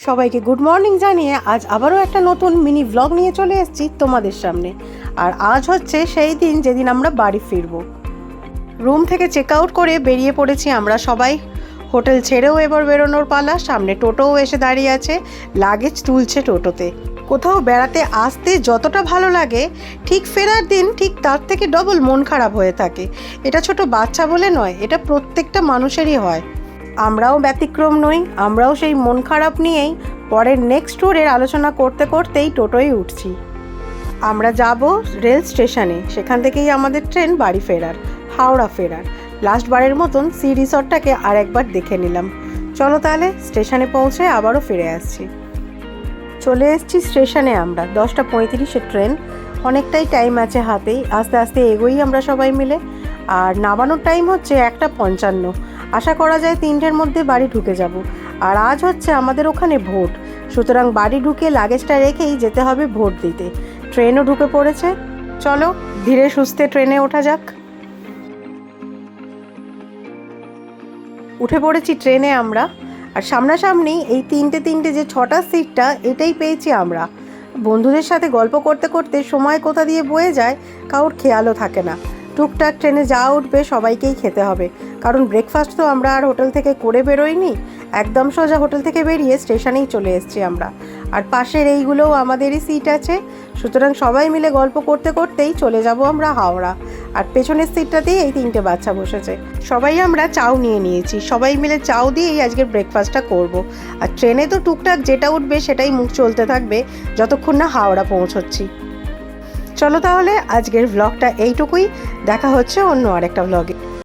সবাইকে good morning জানিয়ে আজ আবারও একটা নতুন মিনি ব্লগ নিয়ে চলে এসেছি তোমাদের সামনে। আর আজ হচ্ছে সেই দিন যেদিন আমরা বাড়ি ফিরব। রুম থেকে চেক আউট করে বেরিয়ে পড়েছি আমরা সবাই। হোটেল ছেড়েও এবার বেরোনোর পালা। সামনে টোটোও এসে দাঁড়িয়ে আছে, লাগেজ তুলছে টোটোতে। কোথাও বেড়াতে আসতে যতটা ভালো লাগে, ঠিক ফেরার দিন ঠিক তার থেকে ডবল মন খারাপ হয়ে থাকে। এটা ছোট বাচ্চা বলে নয়, এটা প্রত্যেকটা মানুষেরই হয়। আমরাও ব্যতিক্রম নই। আমরাও সেই মন খারাপ নিয়েই পরের নেক্সট ট্যুরের আলোচনা করতে করতেই টোটোয় উঠছি। আমরা যাব রেল স্টেশনে, সেখান থেকেই আমাদের ট্রেন বাড়ি ফেরার, হাওড়া ফেরার। লাস্টবারের মতন সি রিসর্টটাকে আর একবার দেখে নিলাম। চলো তাহলে স্টেশনে পৌঁছে আবারও ফিরে আসছি। চলে এসেছি স্টেশনে আমরা। 10:35 ট্রেন, অনেকটাই টাইম আছে হাতেই। আস্তে আস্তে এগোই আমরা সবাই মিলে। আর নামানোর টাইম হচ্ছে 1:55। আশা করা যায় 3টের মধ্যে বাড়ি ঢুকে যাব। আর আজ হচ্ছে আমাদের ওখানে ভোট, সুতরাং বাড়ি ঢুকে লাগেজটা রেখেই যেতে হবে ভোট দিতে। ট্রেনও ঢুকে পড়েছে। চলো ধীরে সুস্থে ট্রেনে ওঠা যাক। উঠে পড়েছি ট্রেনে আমরা। আর সামনাসামনি এই তিনটে যে 6টা সিটটা, এটাই পেয়েছি আমরা। বন্ধুদের সাথে গল্প করতে করতে সময় কোথা দিয়ে বয়ে যায় কারোর খেয়ালও থাকে না। টুকটাক ট্রেনে যা উঠবে সবাইকেই খেতে হবে, কারণ ব্রেকফাস্ট তো আমরা আর হোটেল থেকে করে বেরোইনি। একদম সোজা হোটেল থেকে বেরিয়ে স্টেশনেই চলে এসেছি আমরা। আর পাশের এইগুলোও আমাদেরই সিট আছে, সুতরাং সবাই মিলে গল্প করতে করতেই চলে যাব আমরা হাওড়া। আর পেছনের সিটটাতেই এই 3টে বাচ্চা বসেছে। সবাই আমরা চাউ নিয়ে নিয়েছি, সবাই মিলে চাউ দিয়েই আজকের ব্রেকফাস্টটা করব। আর ট্রেনে তো টুকটাক যেটা উঠবে সেটাই মুখ চলতে থাকবে যতক্ষণ না হাওড়া পৌঁছচ্ছি। চলো তাহলে আজকের ব্লগটা এইটুকুই। দেখা হচ্ছে অন্য আরেকটা ব্লগে।